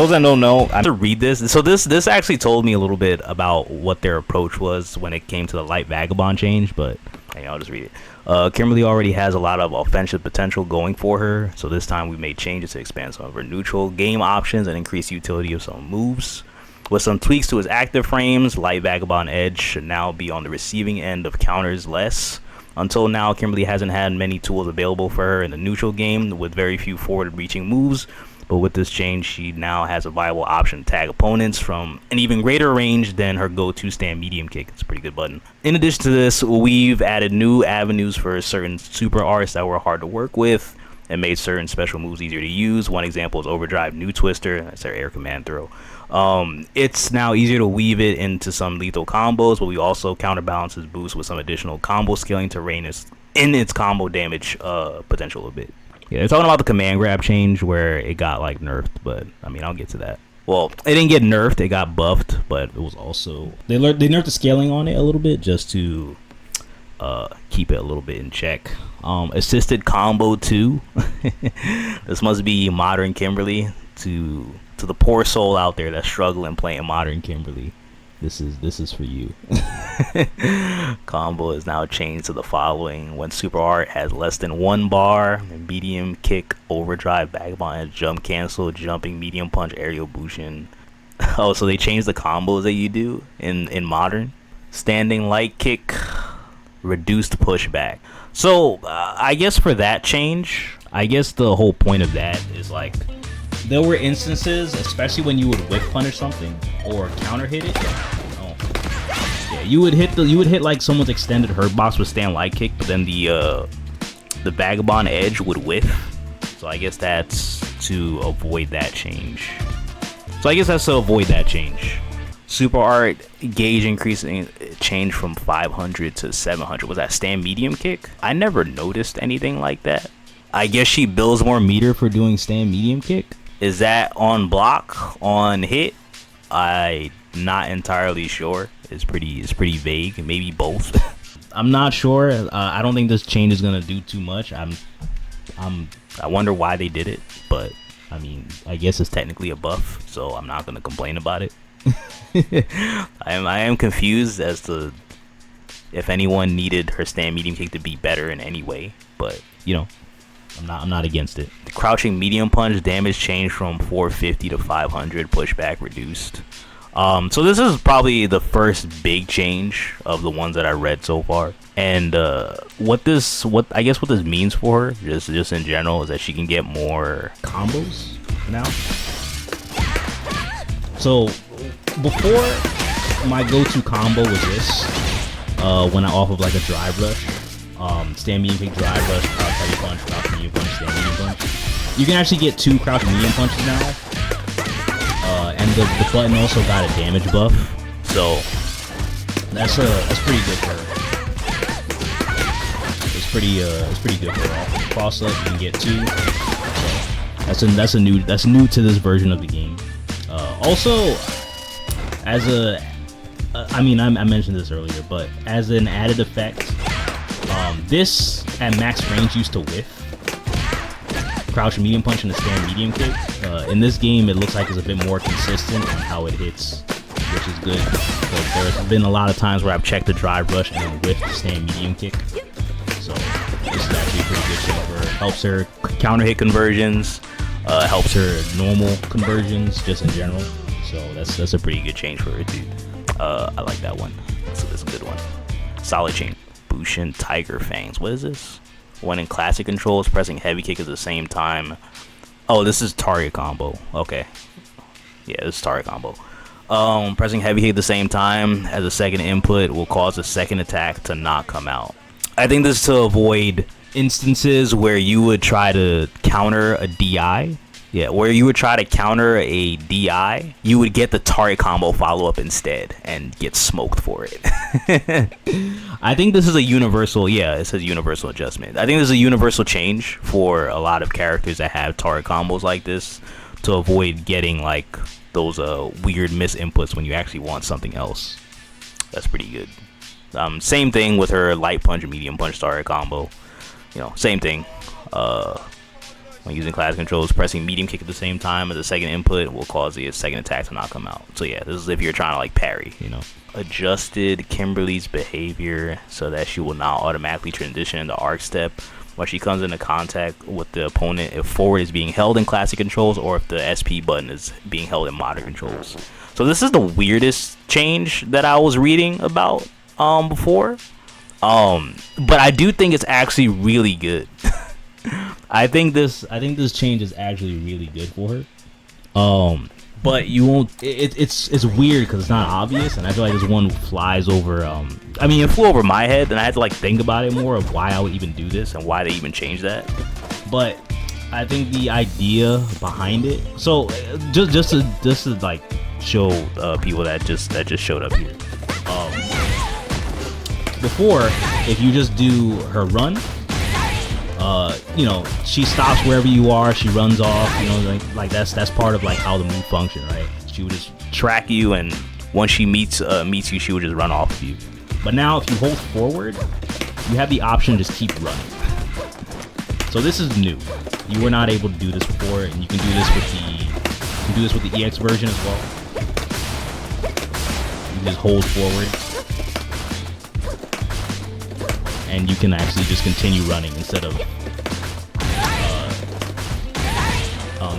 those that don't know, I have to read this. So this actually told me a little bit about what their approach was when it came to the light vagabond change, but hey, I'll just read it. Kimberly already has a lot of offensive potential going for her, so this time we made changes to expand some of her neutral game options and increase utility of some moves. With some tweaks to his active frames, light Vagabond Edge should now be on the receiving end of counters less. Until now, Kimberly hasn't had many tools available for her in the neutral game, with very few forward-reaching moves. But with this change, she now has a viable option to tag opponents from an even greater range than her go-to stand medium kick. It's a pretty good button. In addition to this, we've added new avenues for certain super arts that were hard to work with and made certain special moves easier to use. One example is Overdrive New Twister. That's our air command throw. It's now easier to weave it into some lethal combos, but we also counterbalance his boost with some additional combo scaling to rein in its combo damage potential a bit. Yeah, they're talking about the command grab change where it got like nerfed, but I mean, I'll get to that. Well, it didn't get nerfed, it got buffed, but it was also they nerfed the scaling on it a little bit just to keep it a little bit in check. Assisted combo 2. This must be modern Kimberly. To the poor soul out there that's struggling playing modern Kimberly, this is for you. Combo is now changed to the following: when super art has less than 1 bar, medium kick, overdrive, vagabond, jump cancel, jumping, medium punch, aerial bushin. Oh, so they changed the combos that you do in modern. Standing light kick, reduced pushback. So I guess for that change, I guess the whole point of that is like, there were instances, especially when you would whip punish something or counter hit it. Yeah, you would hit like someone's extended hurt box with stand light kick, but then the Vagabond Edge would whiff. So I guess that's to avoid that change. Super art gauge increasing change from 500 to 700. Was that stand medium kick? I never noticed anything like that. I guess she builds more meter for doing stand medium kick. Is that on block, on hit? I'm not entirely sure. It's pretty vague. Maybe both. I'm not sure. I don't think this change is gonna do too much. I wonder why they did it, but I mean, I guess it's technically a buff, so I'm not gonna complain about it. I am confused as to if anyone needed her stand medium kick to be better in any way, but you know, I'm not against it. The crouching medium punch damage changed from 450 to 500, pushback reduced. So this is probably the first big change of the ones that I read so far. And what this means for her, just in general, is that she can get more combos now. So before, my go-to combo was this. When I off of like a drive rush. Stand medium kick, drive rush, crouch heavy punch, crouch medium punch, stand medium punch. You can actually get 2 crouch medium punches now. And the button also got a damage buff. So that's pretty good for her. It's pretty good for her. Cross up, you can get 2. So that's new to this version of the game. Also, as I mentioned this earlier, but as an added effect, this at max range used to whiff. Crouch medium punch and a stand medium kick. In this game, it looks like it's a bit more consistent on how it hits, which is good. But there's been a lot of times where I've checked the drive rush and then whiffed the stand medium kick. So this is actually a pretty good thing for her. Helps her counter hit conversions, helps her normal conversions just in general. So that's a pretty good change for her, dude. I like that one. So that's a good one. Solid change. Bushin Tiger Fangs. What is this? When in classic controls, pressing heavy kick at the same time. Oh, this is target combo. Okay. Yeah, this is target combo. Pressing heavy kick at the same time as a second input will cause a second attack to not come out. I think this is to avoid instances where you would try to counter a DI. Yeah, where you would try to counter a DI, you would get the target combo follow-up instead and get smoked for it. I think this is a universal, yeah, it says universal adjustment. I think this is a universal change for a lot of characters that have target combos like this to avoid getting like those weird misinputs when you actually want something else. That's pretty good. Same thing with her light punch and medium punch target combo. You know, same thing. When using classic controls, pressing medium kick at the same time as the second input will cause the second attack to not come out. So yeah, this is if you're trying to like parry, you know. Adjusted Kimberly's behavior so that she will not automatically transition into arc step when she comes into contact with the opponent if forward is being held in classic controls or if the SP button is being held in modern controls. So this is the weirdest change that I was reading about before. But I do think it's actually really good. I think this change is actually really good for her. But you won't. It's weird because it's not obvious, and I feel like this one flies over. I mean, it flew over my head, and I had to like think about it more of why I would even do this and why they even changed that. But I think the idea behind it. So just to like show people that just showed up here. Before, if you just do her run, you know, she stops wherever you are, she runs off, you know, like that's part of like how the move function, right? She would just track you, and once she meets you, she would just run off of you. But now if you hold forward, you have the option to just keep running. So this is new. You were not able to do this before, and you can do this with the EX version as well. You just hold forward, and you can actually just continue running instead of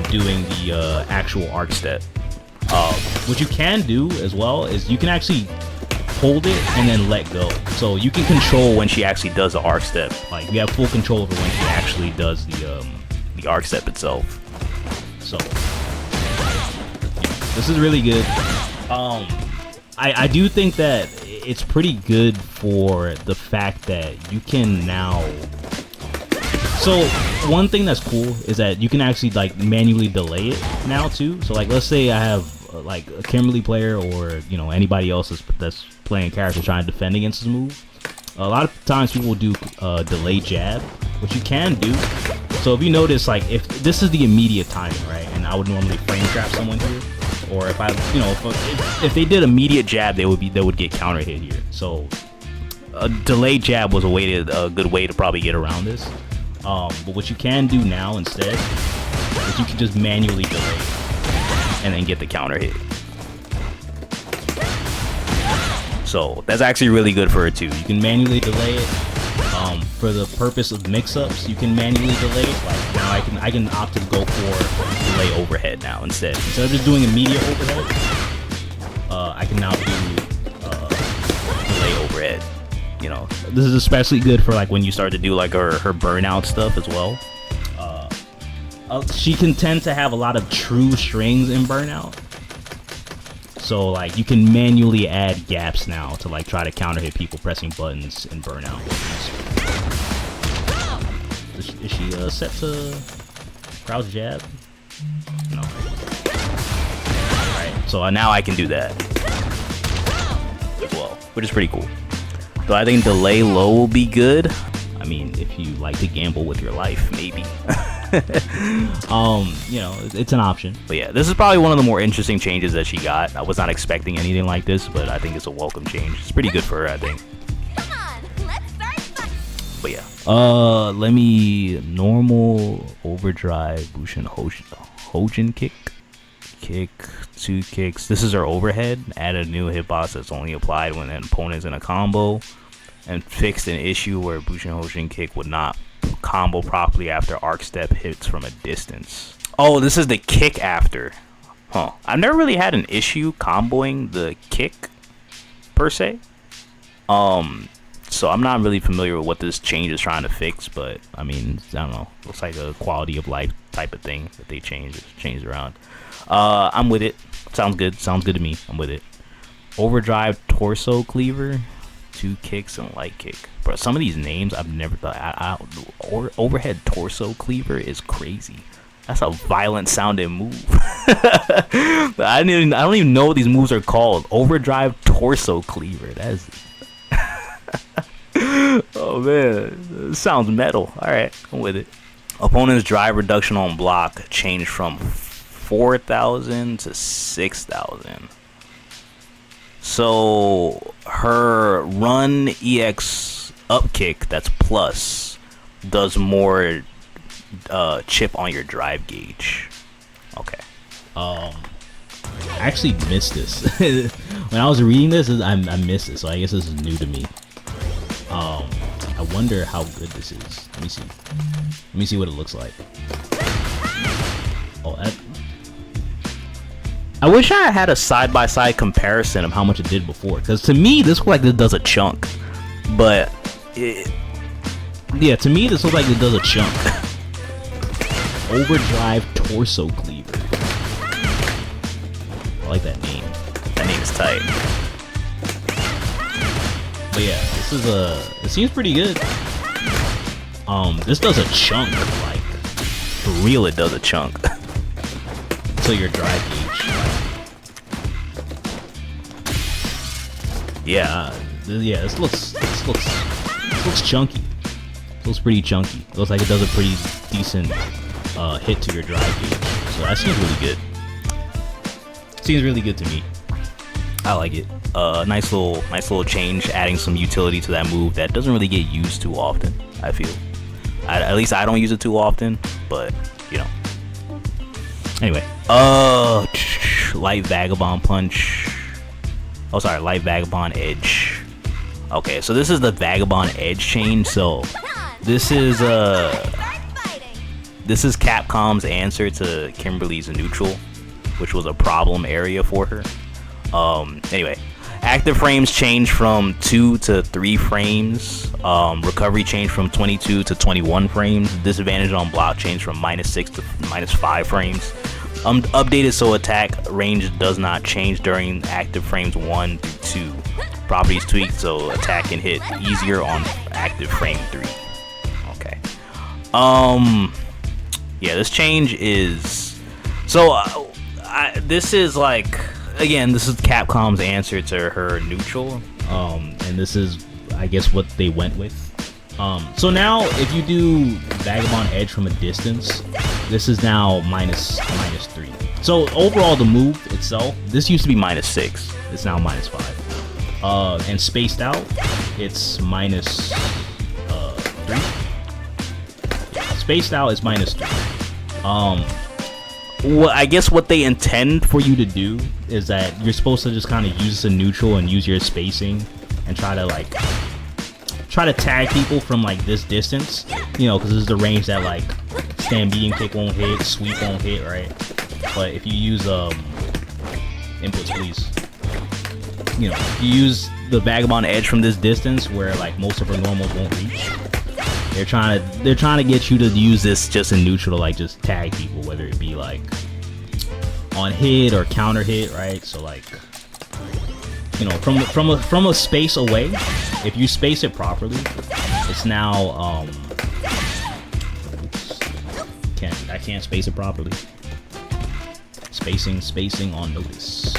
doing the actual arc step. What you can do as well is you can actually hold it and then let go. So you can control when she actually does the arc step. Like you have full control over when she actually does the arc step itself. So this is really good. I do think that it's pretty good for the fact that you can now. So one thing that's cool is that you can actually like manually delay it now too. So like let's say I have like a Kimberly player or you know anybody else that's playing character trying to defend against this move. A lot of times people will do delay jab, which you can do. So if you notice, like if this is the immediate timing, right, and I would normally frame trap someone here. Or if I, you know, if they did immediate jab, they would get counter hit here. So a delayed jab was a good way to probably get around this. But what you can do now instead is you can just manually delay and then get the counter hit. So that's actually really good for her too. You can manually delay it. For the purpose of mix-ups, you can manually delay it. Like now I can opt to go for delay overhead now instead of just doing immediate overhead. I can now do delay overhead. You know, this is especially good for like when you start to do like her burnout stuff as well. She can tend to have a lot of true strings in burnout. So like you can manually add gaps now to like try to counter hit people pressing buttons in burnout. Is she set to crouch jab? No. Alright, so now I can do that as well, which is pretty cool. So I think delay low will be good. I mean, if you like to gamble with your life, maybe. You know, it's an option. But yeah, this is probably one of the more interesting changes that she got. I was not expecting anything like this, but I think it's a welcome change. It's pretty good for her, I think. Come on, let's start. But yeah. Let me normal overdrive Bushin Hojin kick. Kick, 2 kicks. This is our overhead. Add a new hitbox that's only applied when an opponent is in a combo. And fixed an issue where Bushin Hojin kick would not combo properly after arc step hits from a distance. Oh, this is the kick after. Huh. I've never really had an issue comboing the kick per se. So I'm not really familiar with what this change is trying to fix, but I mean, I don't know. Looks like a quality of life type of thing that they changed around. I'm with it. Sounds good. Sounds good to me. I'm with it. Overdrive torso cleaver, 2 kicks and light kick. Bro, some of these names I've never thought. Overhead torso cleaver is crazy. That's a violent sounding move. I don't even know what these moves are called. Overdrive torso cleaver. That's oh man, it sounds metal. All right, I'm with it. Opponent's drive reduction on block changed from 4,000 to 6,000. So her run EX up kick, that's plus, does more chip on your drive gauge. Okay. I actually missed this. When I was reading this, I missed it, so I guess this is new to me. I wonder how good this is. Let me see. Let me see what it looks like. Oh, I wish I had a side-by-side comparison of how much it did before, because to me this looks like it does a chunk, but yeah, to me this looks like it does a chunk. Overdrive torso cleaver. I like that name. That name is tight. But yeah, this is it seems pretty good. This does a chunk, like For real, it does a chunk. to your drive gauge. Yeah. Yeah, this looks chunky. Looks pretty chunky. Looks like it does a pretty decent hit to your drive gauge. So that seems really good. Seems really good to me. I like it. Nice little change, adding some utility to that move that doesn't really get used too often, I feel. At least I don't use it too often, but you know. Anyway, light Vagabond punch. Oh, sorry, light Vagabond Edge. Okay, so this is the Vagabond Edge change. So this is Capcom's answer to Kimberly's neutral, which was a problem area for her. Anyway, active frames change from 2 to 3 frames. Recovery changed from 22 to 21 frames. Disadvantage on block changed from -6 to -5 frames. Updated so attack range does not change during active frames 1 through 2. Properties tweaked so attack can hit easier on active frame 3. Okay. Yeah, this change is so. This is like, again, this is Capcom's answer to her neutral, And this is, I guess, what they went with. So now, if you do Vagabond Edge from a distance, this is now -3. So overall, the move itself, this used to be -6. it's now -5. And spaced out, it's -3. Spaced out is -3. Well, I guess what they intend For you to do is that you're supposed to just kind of use a neutral and use your spacing and try to tag people from like this distance, you know, because this is the range that like stand beam kick won't hit, sweep won't hit, right? But if you use inputs please, you know, if you use the Vagabond Edge from this distance where like most of her normals won't reach, they're trying to get you to use this just in neutral to like just tag people, whether it be like on hit or counter hit, right? So like, you know, from a space away, if you space it properly, it's now I can't space it properly. Spacing on notice.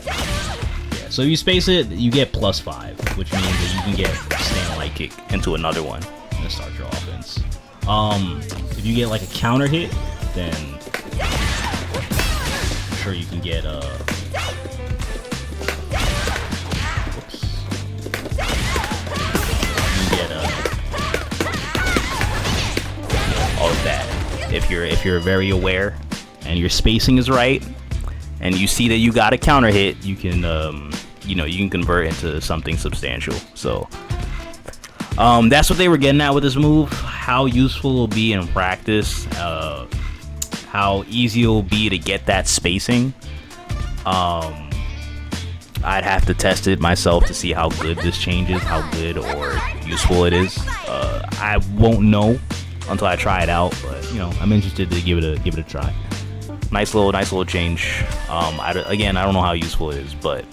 Yeah, so if you space it, you get +5, which means that you can get stand light kick into another one and start your offense. If you get like a counter hit, then I'm sure you can get all of that. If you're very aware and your spacing is right, and you see that you got a counter hit, you can you know, you can convert into something substantial. So that's what they were getting at with this move. How useful it will be in practice, how easy it will be to get that spacing. I'd have to test it myself to see how good this change is, how good or useful it is. I won't know until I try it out, but you know, I'm interested to give it a try. Nice little change. I don't know how useful it is, but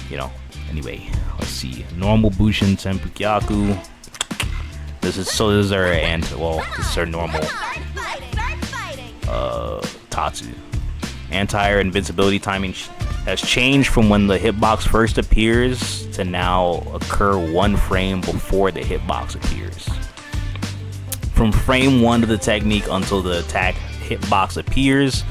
you know. Anyway, let's see. Normal Bushin Senpukyaku. This is her this is her normal Tatsu. Anti-air invincibility timing has changed from when the hitbox first appears to now occur 1 frame before the hitbox appears. From frame 1 of the technique until the attack hitbox appears,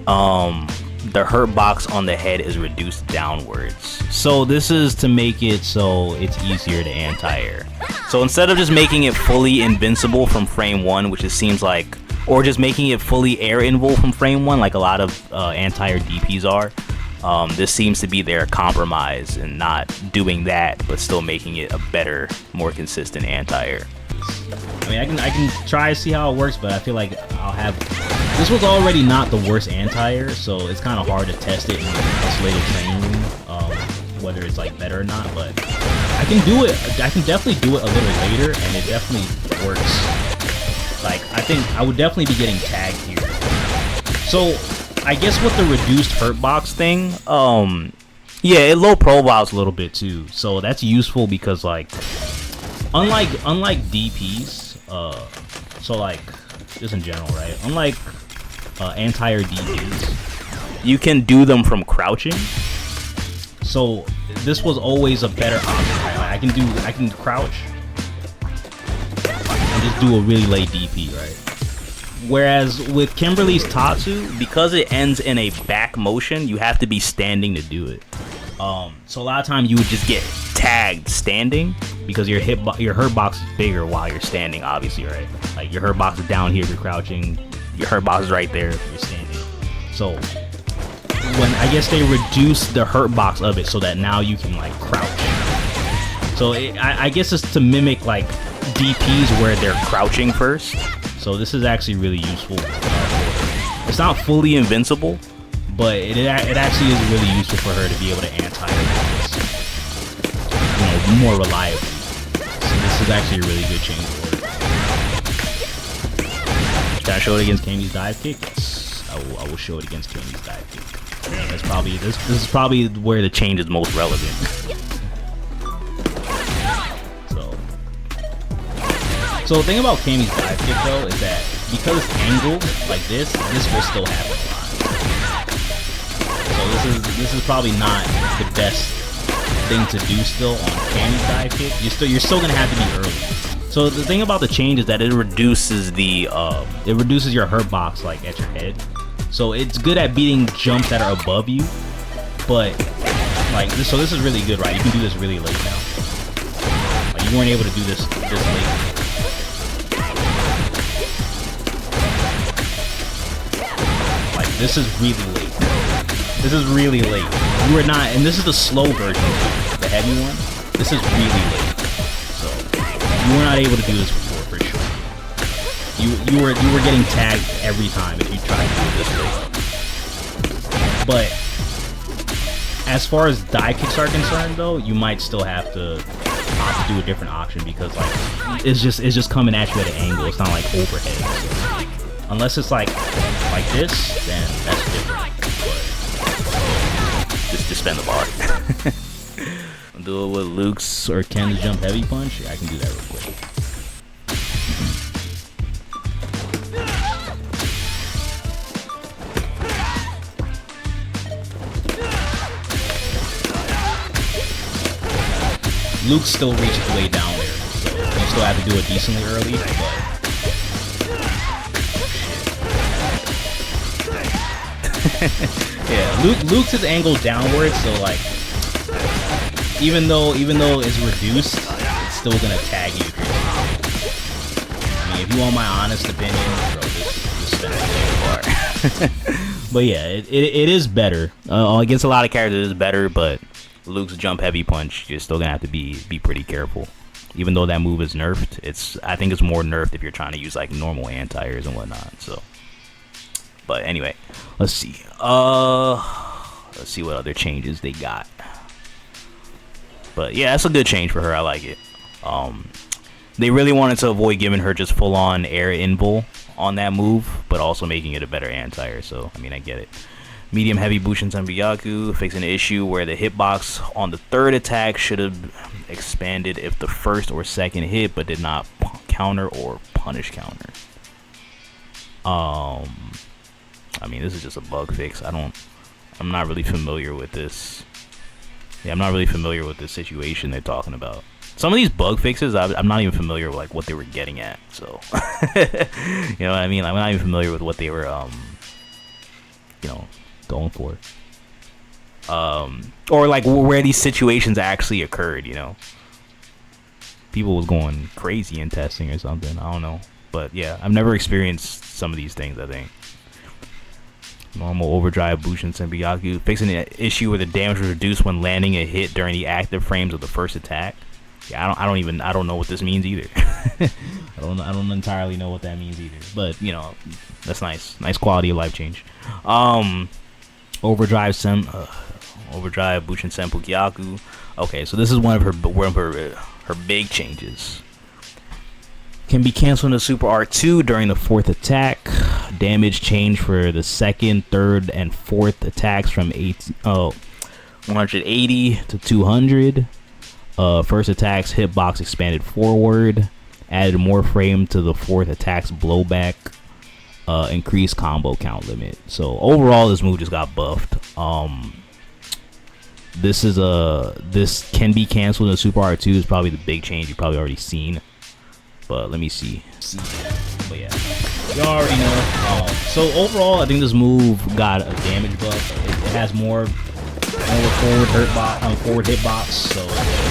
the hurt box on the head is reduced downwards. So this is to make it so it's easier to anti-air. So instead of just making it fully invincible from frame 1, which it seems like, or just making it fully air invul from frame 1, like a lot of anti-air DPs are, this seems to be their compromise in not doing that, but still making it a better, more consistent anti-air. I mean, I can try to see how it works, but I feel like I'll have. This was already not the worst anti-air, so it's kind of hard to test it in an isolated training room, whether it's like better or not. But I can do it. I can definitely do it a little later, and it definitely works. Like, I think I would definitely be getting tagged here. So I guess with the reduced hurt box thing, yeah, it low profiles a little bit too. So that's useful because like. Unlike DPs, so like just in general, right? Unlike anti-air DPs, you can do them from crouching. So this was always a better option, right? Like, I can crouch and just do a really late DP, right? Whereas with Kimberly's Tatsu, because it ends in a back motion, you have to be standing to do it. So a lot of times you would just get tagged standing because your hurt box is bigger while you're standing, obviously, right? Like your hurt box is down here if you're crouching, your hurt box is right there if you're standing. So when I guess they reduce the hurt box of it so that now you can like crouch. So I guess it's to mimic like DPs where they're crouching first. So this is actually really useful. It's not fully invincible, but it actually is really useful for her to be able to anti-air this, you know, more reliably. So this is actually a really good change order. Can I show it against Camy's dive kick? Yes, I will show it against Camy's dive kick. That's probably this is probably where the change is most relevant. So the thing about Camy's dive kick though is that because it's angled like this will still happen a lot. So this is probably not the best thing to do still on Camy's dive kick. You're still gonna have to be early. So the thing about the change is that it reduces your hurt box like at your head. So it's good at beating jumps that are above you, but like this. So this is really good, right? You can do this really late now. Like you weren't able to do this late. This is really late. This is really late. You are not, and this is the slow version, the heavy one. This is really late. So you were not able to do this before for sure. You were getting tagged every time if you tried to do it this late. But as far as die kicks are concerned, though, you might still have to opt to do a different option because like it's just coming at you at an angle. It's not like overhead. So, unless it's like this, then that's different. But just spend the bar. I'll do it with Luke's or Ken's jump heavy punch. Yeah, I can do that real quick. Luke still reaches way down there, so you still have to do it decently early, but yeah, Luke's is angled downwards, so like even though it's reduced, it's still gonna tag you. I mean, if you want my honest opinion, bro, just spend it. But yeah, it is better. Against a lot of characters, it is better, but Luke's jump heavy punch, you're still gonna have to be pretty careful. Even though that move is nerfed, I think it's more nerfed if you're trying to use like normal anti-airs and whatnot. So, but anyway, let's see. Let's see what other changes they got. But yeah, that's a good change for her. I like it. They really wanted to avoid giving her just full-on air invul on that move, but also making it a better anti-air. So I mean, I get it. Medium heavy Bushin Sanbyaku, fixing an issue where the hitbox on the third attack should have expanded if the first or second hit, but did not counter or punish counter. I mean, this is just a bug fix. I'm not really familiar with this. Yeah, I'm not really familiar with this situation they're talking about. Some of these bug fixes, I'm not even familiar with like what they were getting at. So, you know what I mean? I'm not even familiar with what they were, you know, going for. Or like where these situations actually occurred, you know. people was going crazy in testing or something. I don't know, but yeah, I've never experienced some of these things. I think normal overdrive Bushin Senbyaku, fixing an issue where the damage was reduced when landing a hit during the active frames of the first attack. Yeah, I don't know what this means either. I don't entirely know what that means either. But you know, that's nice quality of life change. Overdrive Bushin Senbyaku. Okay, so this is one of her big changes. Can be canceled in Super R2 during the 4th attack. Damage change for the 2nd, 3rd, and 4th attacks from 180 to 200. First attack's hitbox expanded forward. Added more frame to the 4th attack's blowback. Increased combo count limit. So overall, this move just got buffed. This can be canceled in Super R2 is probably the big change you've probably already seen. But let me see. But yeah, you already know. So overall, I think this move got a damage buff. It has more forward hitbox, so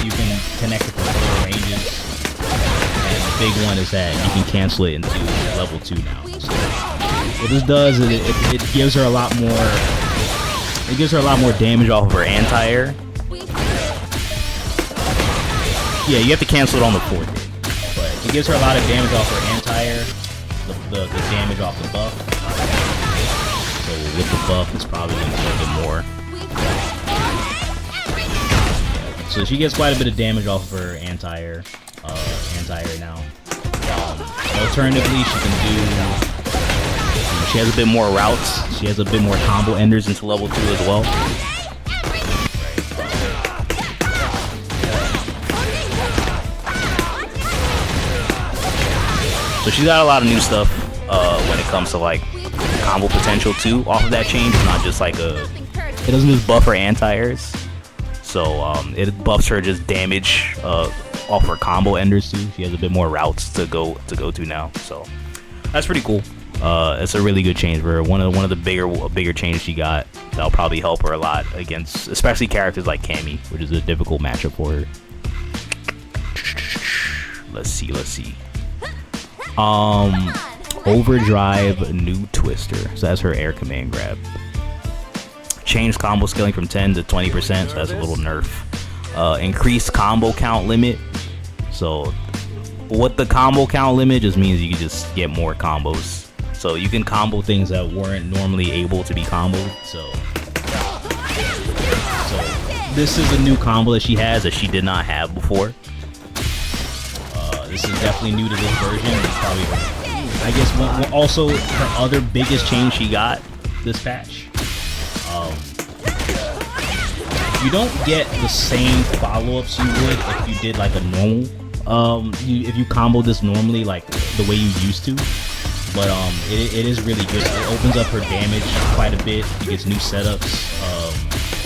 you can connect it to further ranges. And the big one is that you can cancel it into level 2 now. So what this does is it gives her a lot more. It gives her a lot more damage off of her anti-air. Yeah, you have to cancel it on the 4th hit. It gives her a lot of damage off her anti-air, the damage off the buff. So with the buff, it's probably going to be a little bit more. Yeah, so she gets quite a bit of damage off of her anti-air now. Alternatively, she can do. She has a bit more routes. She has a bit more combo enders into level 2 as well. So she's got a lot of new stuff when it comes to like combo potential too. Off of that change, it's not just like it doesn't just buff her anti-airs. So it buffs her just damage off her combo enders too. She has a bit more routes to go to now. So that's pretty cool. It's a really good change for her. One of the bigger changes she got that'll probably help her a lot against especially characters like Cammy, which is a difficult matchup for her. Let's see. Overdrive new Twister. So that's her air command grab. Change combo scaling from 10 to 20%, so that's a little nerf. Increased combo count limit. So what the combo count limit just means you can just get more combos. So you can combo things that weren't normally able to be comboed. So this is a new combo that she has that she did not have before. This is definitely new to this version. It's probably, I guess, also her other biggest change she got this patch. You don't get the same follow-ups you would if you did like a normal. If you combo this normally, like the way you used to. But it is really good. It opens up her damage quite a bit. She gets new setups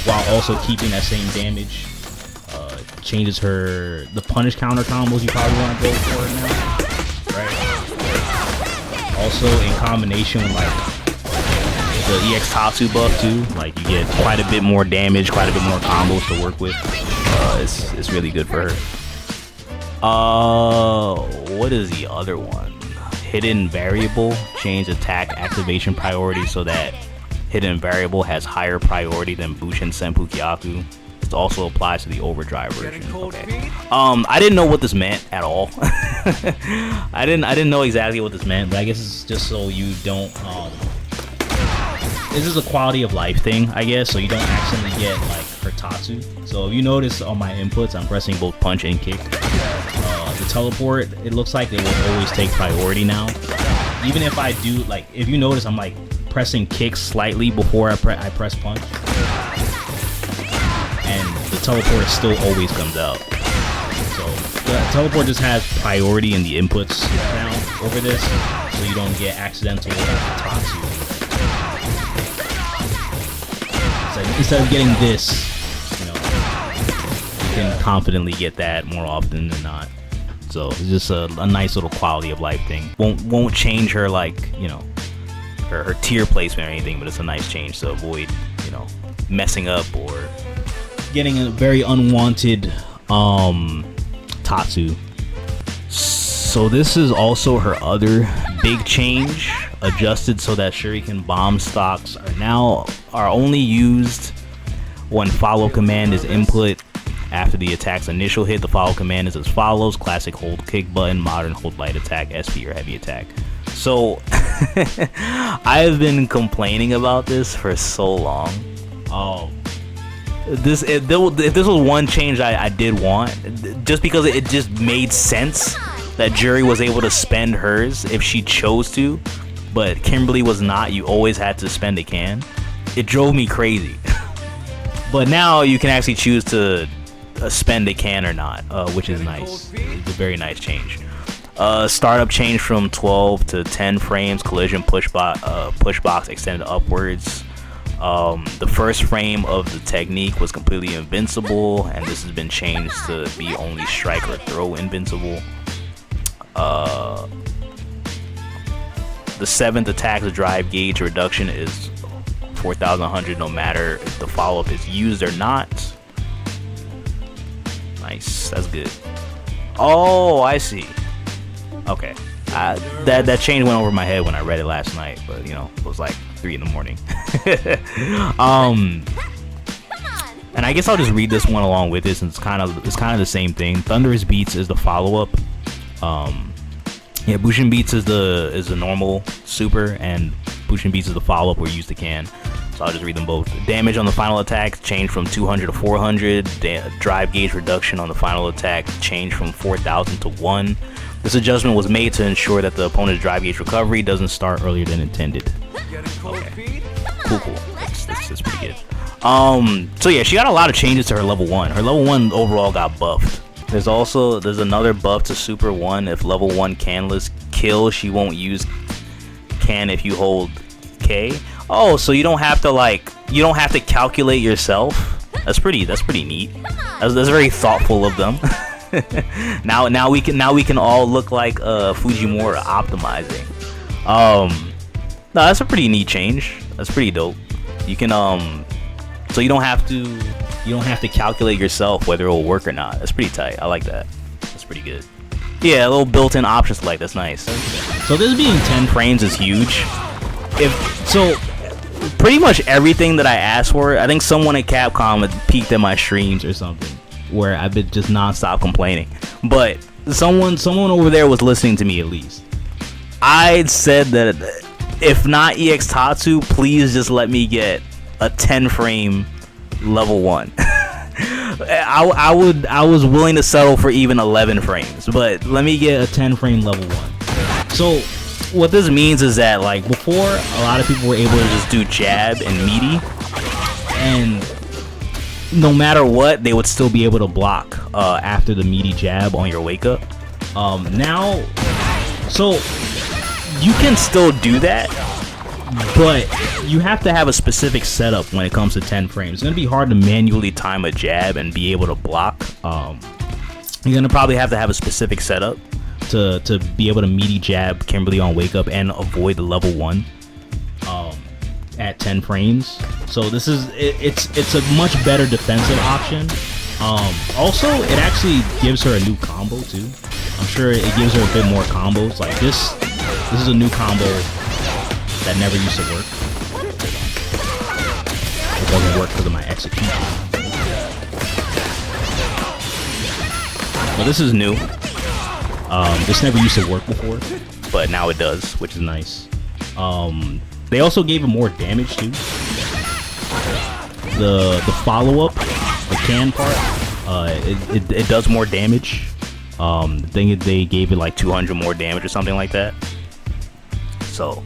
while also keeping that same damage. Changes the punish counter combos you probably want to go for now, right? Also in combination with like the EX Tatsu buff too, like you get quite a bit more damage, quite a bit more combos to work with. It's really good for her. What is the other one? Hidden variable, change attack activation priority so that hidden variable has higher priority than Bushin Senbyaku. It also applies to the overdrive version. Okay. I didn't know what this meant at all. I didn't know exactly what this meant, but I guess it's just so you don't. This is a quality of life thing, I guess, so you don't accidentally get like her Tatsu. So if you notice on my inputs, I'm pressing both punch and kick. The teleport, it looks like it will always take priority now. Even if I do, like, if you notice, I'm like pressing kick slightly before I press punch. And the teleport still always comes out. So the teleport just has priority in the inputs now over this, so you don't get accidental Tatsu. So instead of getting this, you know, you can confidently get that more often than not. So it's just a nice little quality of life thing. Won't change her, like, you know, her tier placement or anything, but it's a nice change to avoid, you know, messing up or getting a very unwanted Tatsu So this is also her other big change, adjusted so that shuriken bomb stocks are only used when follow command is input after the attack's initial hit. The follow command is as follows: classic hold kick button, modern hold light attack, SP or heavy attack. So I've been complaining about this for so long. If this was one change I did want, just because it just made sense that Jury was able to spend hers if she chose to, but Kimberly was not. You always had to spend a can. It drove me crazy. But now you can actually choose to spend a can or not, which is nice. It's a very nice change. Startup change from 12 to 10 frames. Collision push box extended upwards. The first frame of the technique was completely invincible, and this has been changed to be only strike or throw invincible. The 7th attack, the drive gauge reduction is 4,100 no matter if the follow-up is used or not. Nice, that's good. Oh, I see. Okay, that change went over my head when I read it last night, but you know, it was like 3 in the morning. And I guess I'll just read this one along with this, and it's kind of the same thing. Thunderous Beats is the follow-up. Yeah, Bushin Beats is the normal super, and Bushin Beats is the follow-up where you use the can. So I'll just read them both. Damage on the final attack changed from 200 to 400. Drive gauge reduction on the final attack changed from 4,000 to 1. This adjustment was made to ensure that the opponent's drive gauge recovery doesn't start earlier than intended. Okay. Cool. That's pretty good. So yeah, she got a lot of changes to her level 1. Her level 1 overall got buffed. There's another buff to Super 1. If level 1 canless kill, she won't use can if you hold K. Oh, so you don't have to calculate yourself. That's pretty neat. That's very thoughtful of them. now we can all look like Fujimura optimizing. No, that's a pretty neat change. That's pretty dope. You can so you don't have to calculate yourself whether it will work or not. That's pretty tight. I like that. That's pretty good. Yeah, a little built-in options like that's nice. So this being 10 frames is huge. Pretty much everything that I asked for, I think someone at Capcom had peeked at my streams or something, where I've been just non-stop complaining. But someone over there was listening to me at least. I said that if not EX Tatsu, please just let me get a 10 frame level 1. I was willing to settle for even 11 frames, but let me get a 10 frame level 1. So what this means is that, like, before, a lot of people were able to just do jab and meaty, and no matter what, they would still be able to block after the meaty jab on your wake up. Now, so you can still do that, but you have to have a specific setup when it comes to 10 frames. It's gonna be hard to manually time a jab and be able to block. You're gonna probably have to have a specific setup to be able to meaty jab Kimberly on wake up and avoid the level 1 at 10 frames. So this is it's a much better defensive option. Also, it actually gives her a new combo too. I'm sure it gives her a bit more combos. Like this is a new combo that never used to work. It doesn't work because of my execution. Well, this is new. This never used to work before, but now it does, which is nice. They also gave it more damage too. The follow-up, the can part, it does more damage. I think they gave it like 200 more damage or something like that. So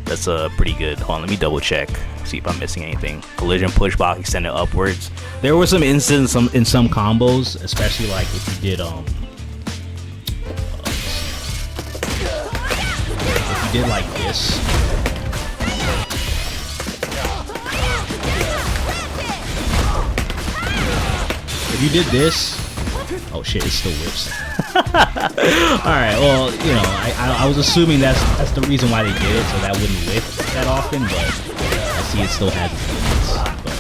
that's pretty good. Hold on, let me double check, see if I'm missing anything. Collision push box extended upwards. There were some instances in some combos, especially like if you did like this. If you did this, oh shit, it still whips. Alright, well, you know, I was assuming that's the reason why they did it, so that wouldn't whip that often, but I see it still has its limits. But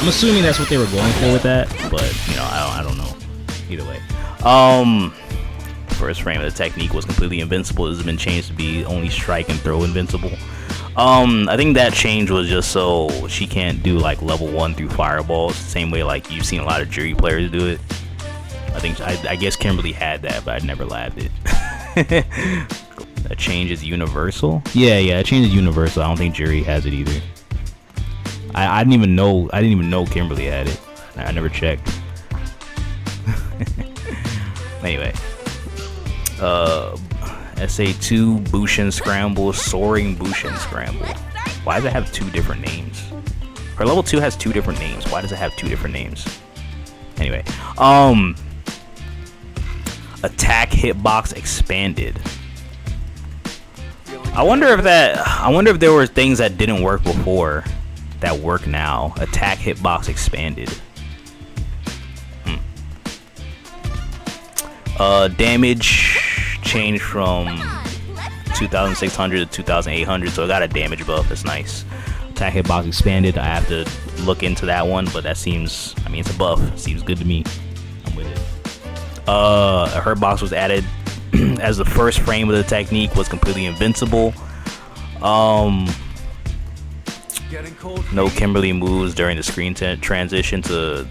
I'm assuming that's what they were going for with that, but you know, I don't know. Either way. first frame of the technique was completely invincible. This has been changed to be only strike and throw invincible. I think that change was just so she can't do like level 1 through fireballs the same way like you've seen a lot of Jury players do it. I guess Kimberly had that, but I never labbed it. That change is universal. Yeah, that change is universal. I don't think Jury has it either. I didn't even know Kimberly had it. I never checked. Anyway, SA2 Bushin Scramble, Soaring Bushin Scramble. Why does it have 2 different names? Her level 2 has 2 different names. Why does it have 2 different names? Anyway, attack hitbox expanded. I wonder if there were things that didn't work before that work now. Attack hitbox expanded. Damage changed from 2,600 to 2,800, so it got a damage buff. That's nice. Attack hitbox expanded. I have to look into that one, but that seems, I mean, it's a buff. Seems good to me. I'm with it. A hurt box was added as the first frame of the technique was completely invincible. No Kimberly moves during the screen transition to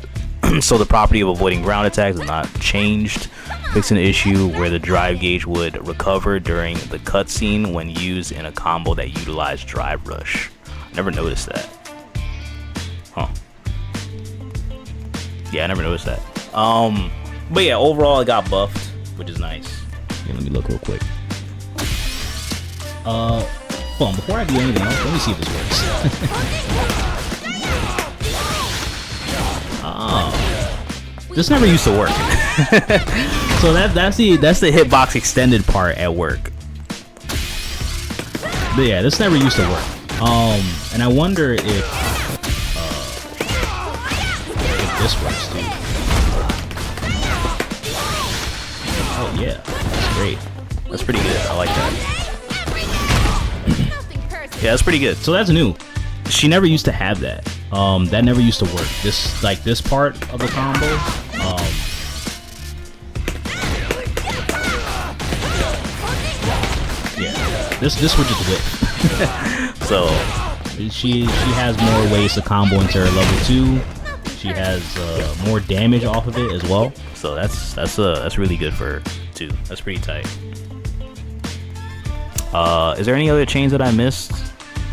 so the property of avoiding ground attacks is not changed, fixing an issue where the drive gauge would recover during the cutscene when used in a combo that utilized drive rush. Never noticed that. Huh. Yeah, I never noticed that. But yeah, overall it got buffed, which is nice. Yeah, let me look real quick. Hold on, before I do anything else, let me see if this works. Oh, this never used to work. So that's the hitbox extended part at work. But yeah, this never used to work. And I wonder if this works too. Oh yeah, that's great. That's pretty good. I like that. Yeah, that's pretty good. So that's new. She never used to have that. That never used to work. This part of the combo. Yeah, this would just whip. So she has more ways to combo into her level 2. She has more damage off of it as well. So that's really good for her too. That's pretty tight. Is there any other chains that I missed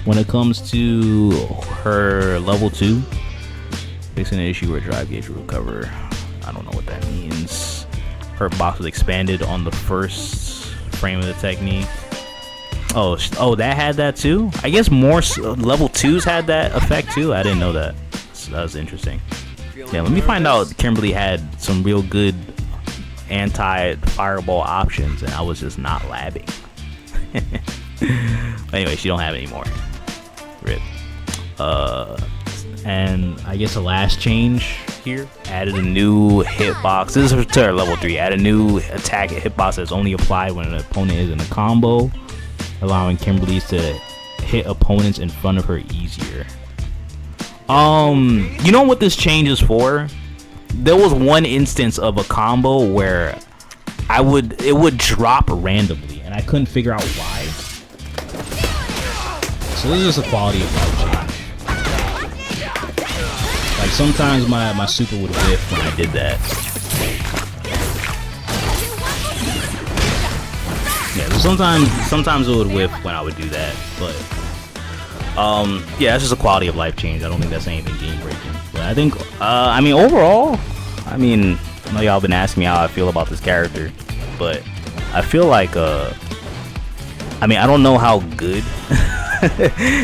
when it comes to her level 2? Fixing an issue where drive gauge will recover. I don't know what that means. Her box was expanded on the first frame of the technique. Oh, that had that too? I guess more level 2s had that effect too. I didn't know that. So that was interesting. Yeah, let me find out. Kimberly had some real good anti-fireball options, and I was just not labbing. Anyway, she don't have it anymore. Rip. And I guess the last change here, added a new hitbox. This is to her level 3. Add a new attack hitbox that's only applied when an opponent is in a combo, allowing Kimberly to hit opponents in front of her easier. You know what this change is for? There was one instance of a combo where it would drop randomly, and I couldn't figure out why. So this is a quality of life change. Like sometimes my super would whiff when I did that. Yeah, so sometimes it would whiff when I would do that, but yeah, that's just a quality of life change. I don't think that's anything game breaking. But I think I mean overall, I mean, I know y'all been asking me how I feel about this character, but I feel like I mean, I don't know how good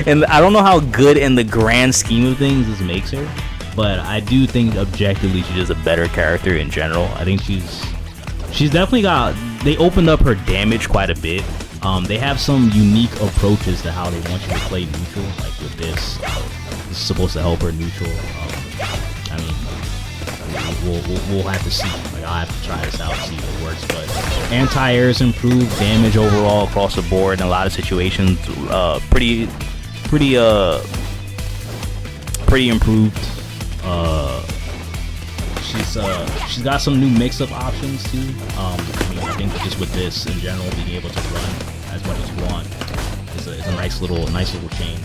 and I don't know how good in the grand scheme of things this makes her, but I do think objectively she's just a better character in general. I think she's definitely they opened up her damage quite a bit. They have some unique approaches to how they want you to play neutral, like with this. This is supposed to help her neutral. I mean, we'll have to see. Like, I'll have to try this out and see if it works. But anti-air is improved, damage overall across the board in a lot of situations. Pretty improved. she's got some new mix-up options too. I mean, I think just with this in general, being able to run as much as you want is a nice little change.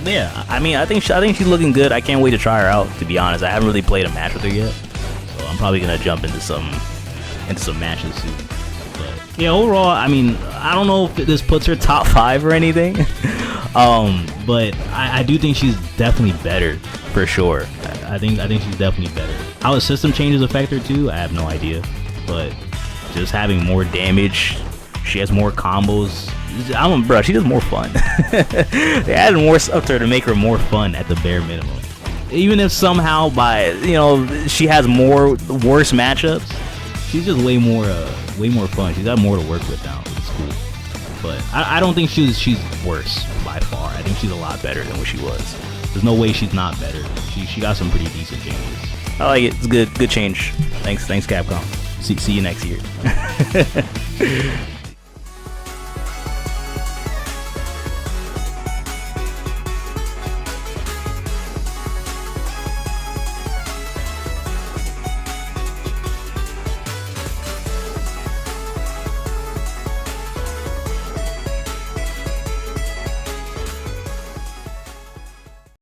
Yeah, I mean, I think she's looking good. I can't wait to try her out. To be honest, I haven't really played a match with her yet, so I'm probably gonna jump into some matches soon. But yeah, overall, I mean, I don't know if this puts her top 5 or anything, but I do think she's definitely better for sure. I think she's definitely better. How the system changes affect her too, I have no idea, but just having more damage, she has more combos. Bro, she does more fun. They added more stuff to her to make her more fun at the bare minimum. Even if somehow she has more worse matchups, she's just way more fun. She's got more to work with now. It's cool. But I don't think she's worse by far. I think she's a lot better than what she was. There's no way she's not better. She got some pretty decent changes. I like it. It's good change. Thanks Capcom. See you next year.